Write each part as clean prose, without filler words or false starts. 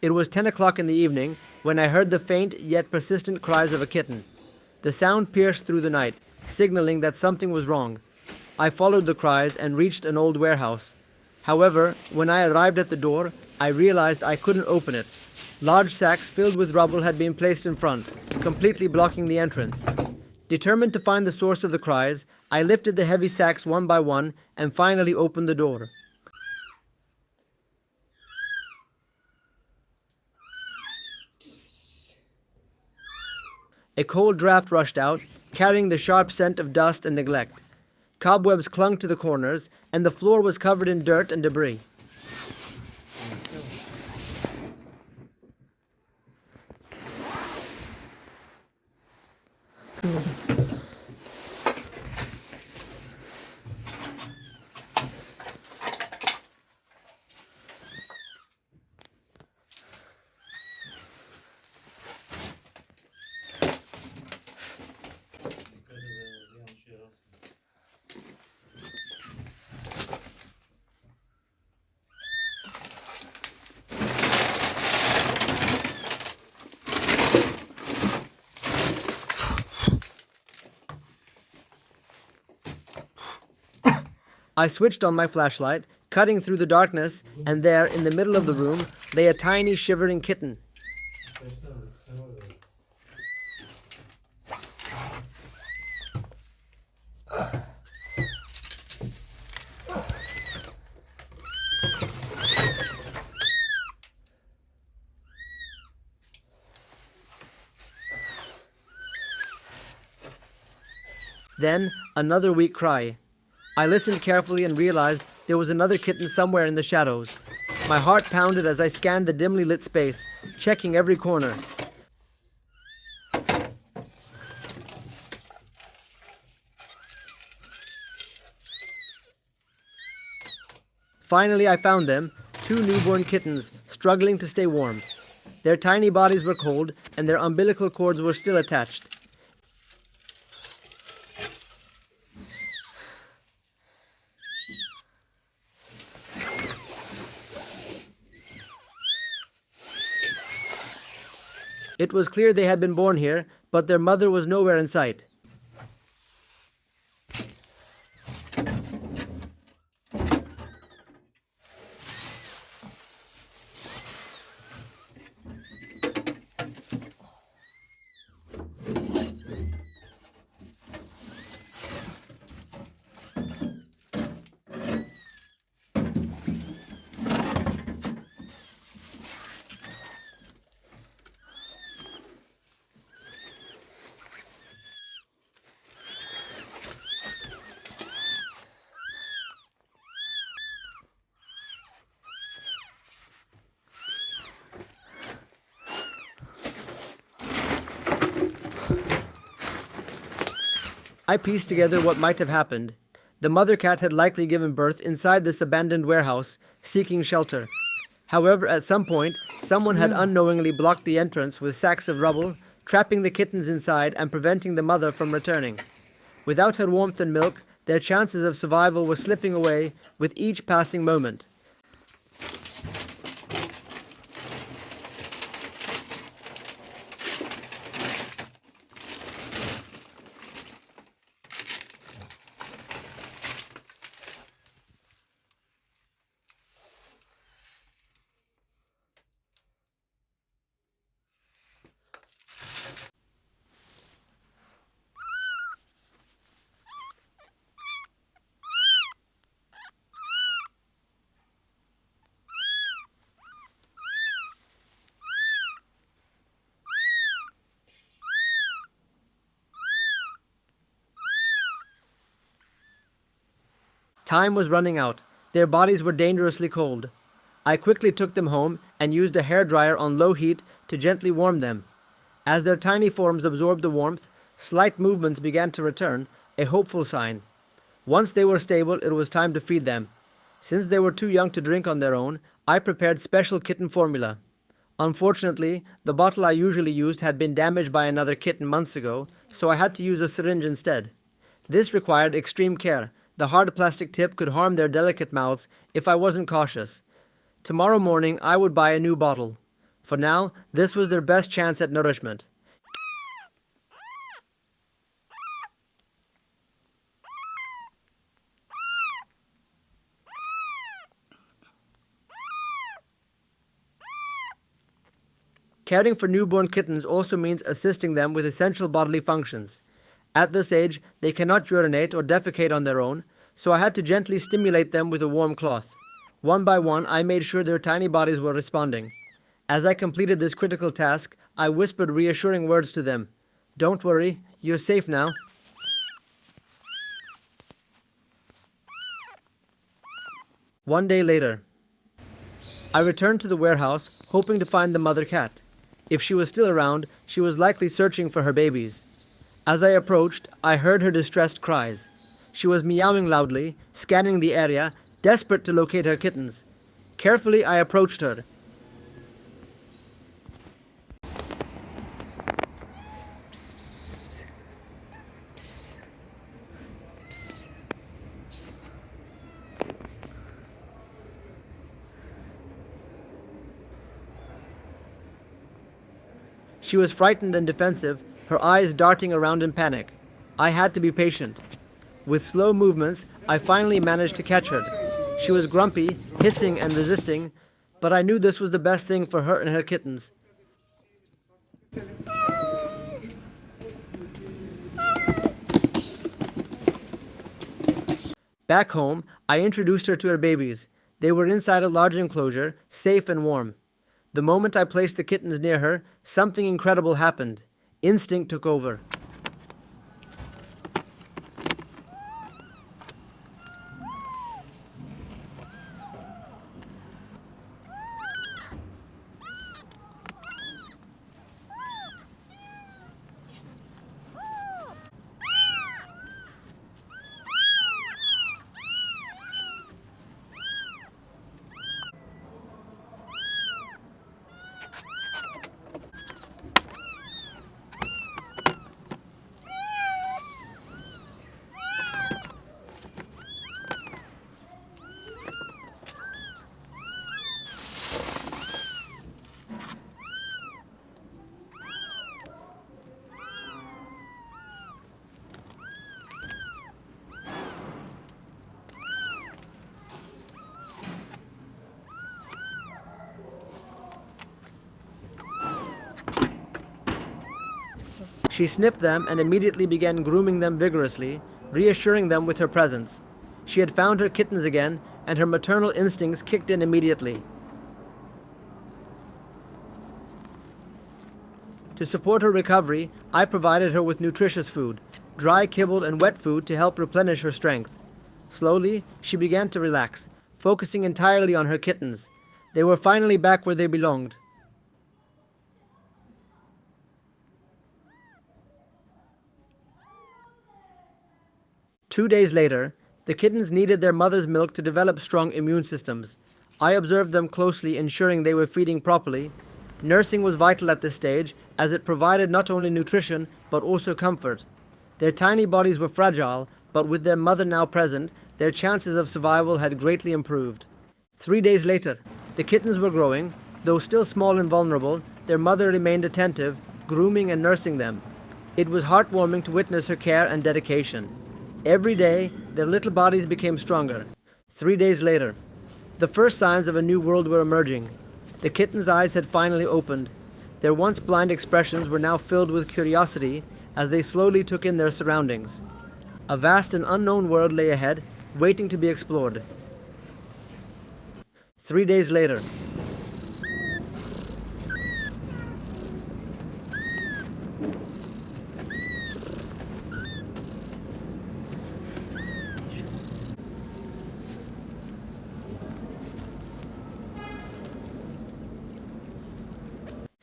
It was 10 o'clock in the evening when I heard the faint yet persistent cries of a kitten. The sound pierced through the night, signaling that something was wrong. I followed the cries and reached an old warehouse. However, when I arrived at the door, I realized I couldn't open it. Large sacks filled with rubble had been placed in front, completely blocking the entrance. Determined to find the source of the cries, I lifted the heavy sacks one by one and finally opened the door. A cold draft rushed out, carrying the sharp scent of dust and neglect. Cobwebs clung to the corners, and the floor was covered in dirt and debris. I switched on my flashlight, cutting through the darkness, and there, in the middle of the room, lay a tiny, shivering kitten. Then, another weak cry. I listened carefully and realized there was another kitten somewhere in the shadows. My heart pounded as I scanned the dimly lit space, checking every corner. Finally, I found them, 2 newborn kittens, struggling to stay warm. Their tiny bodies were cold, and their umbilical cords were still attached. It was clear they had been born here, but their mother was nowhere in sight. I pieced together what might have happened. The mother cat had likely given birth inside this abandoned warehouse, seeking shelter. However, at some point, someone had unknowingly blocked the entrance with sacks of rubble, trapping the kittens inside and preventing the mother from returning. Without her warmth and milk, their chances of survival were slipping away with each passing moment. Time was running out. Their bodies were dangerously cold. I quickly took them home and used a hairdryer on low heat to gently warm them. As their tiny forms absorbed the warmth, slight movements began to return, a hopeful sign. Once they were stable, it was time to feed them. Since they were too young to drink on their own, I prepared special kitten formula. Unfortunately, the bottle I usually used had been damaged by another kitten months ago, so I had to use a syringe instead. This required extreme care. The hard plastic tip could harm their delicate mouths if I wasn't cautious. Tomorrow morning, I would buy a new bottle. For now, this was their best chance at nourishment. Caring for newborn kittens also means assisting them with essential bodily functions. At this age, they cannot urinate or defecate on their own, so I had to gently stimulate them with a warm cloth. One by one, I made sure their tiny bodies were responding. As I completed this critical task, I whispered reassuring words to them. "Don't worry, you're safe now." One day later, I returned to the warehouse, hoping to find the mother cat. If she was still around, she was likely searching for her babies. As I approached, I heard her distressed cries. She was meowing loudly, scanning the area, desperate to locate her kittens. Carefully, I approached her. She was frightened and defensive, her eyes darting around in panic. I had to be patient. With slow movements, I finally managed to catch her. She was grumpy, hissing and resisting, but I knew this was the best thing for her and her kittens. Back home, I introduced her to her babies. They were inside a large enclosure, safe and warm. The moment I placed the kittens near her, something incredible happened. Instinct took over. She sniffed them and immediately began grooming them vigorously, reassuring them with her presence. She had found her kittens again, and her maternal instincts kicked in immediately. To support her recovery, I provided her with nutritious food, dry kibble and wet food to help replenish her strength. Slowly, she began to relax, focusing entirely on her kittens. They were finally back where they belonged. Two days later, the kittens needed their mother's milk to develop strong immune systems. I observed them closely, ensuring they were feeding properly. Nursing was vital at this stage, as it provided not only nutrition, but also comfort. Their tiny bodies were fragile, but with their mother now present, their chances of survival had greatly improved. 3 days later, the kittens were growing. Though still small and vulnerable, their mother remained attentive, grooming and nursing them. It was heartwarming to witness her care and dedication. Every day, their little bodies became stronger. 3 days later, the first signs of a new world were emerging. The kittens' eyes had finally opened. Their once blind expressions were now filled with curiosity as they slowly took in their surroundings. A vast and unknown world lay ahead, waiting to be explored. 3 days later,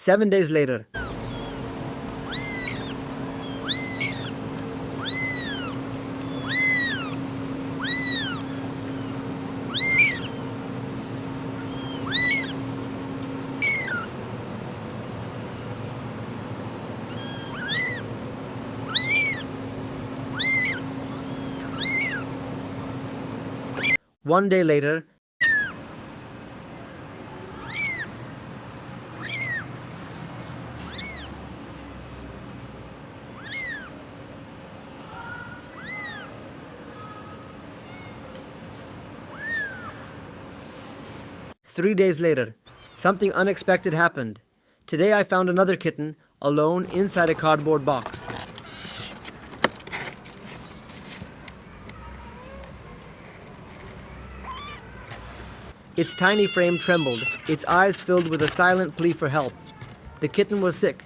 Seven days later, one day later, 3 days later, something unexpected happened. Today I found another kitten, alone inside a cardboard box. Its tiny frame trembled, its eyes filled with a silent plea for help. The kitten was sick.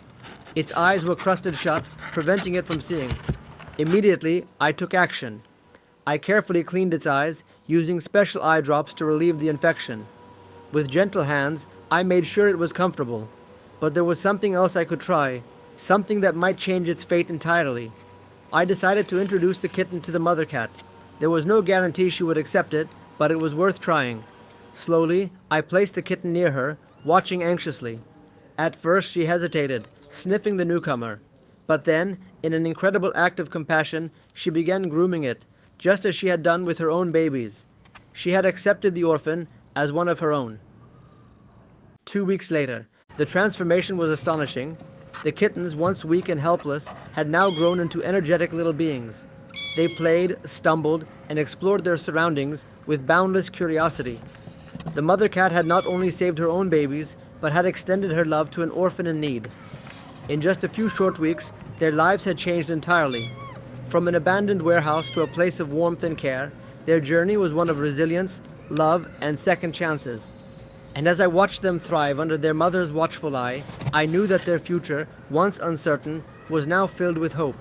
Its eyes were crusted shut, preventing it from seeing. Immediately, I took action. I carefully cleaned its eyes, using special eye drops to relieve the infection. With gentle hands, I made sure it was comfortable. But there was something else I could try, something that might change its fate entirely. I decided to introduce the kitten to the mother cat. There was no guarantee she would accept it, but it was worth trying. Slowly, I placed the kitten near her, watching anxiously. At first, she hesitated, sniffing the newcomer. But then, in an incredible act of compassion, she began grooming it, just as she had done with her own babies. She had accepted the orphan as one of her own. 2 weeks later, the transformation was astonishing. The kittens, once weak and helpless, had now grown into energetic little beings. They played, stumbled, and explored their surroundings with boundless curiosity. The mother cat had not only saved her own babies, but had extended her love to an orphan in need. In just a few short weeks, their lives had changed entirely. From an abandoned warehouse to a place of warmth and care, their journey was one of resilience, love, and second chances. And as I watched them thrive under their mother's watchful eye, I knew that their future, once uncertain, was now filled with hope.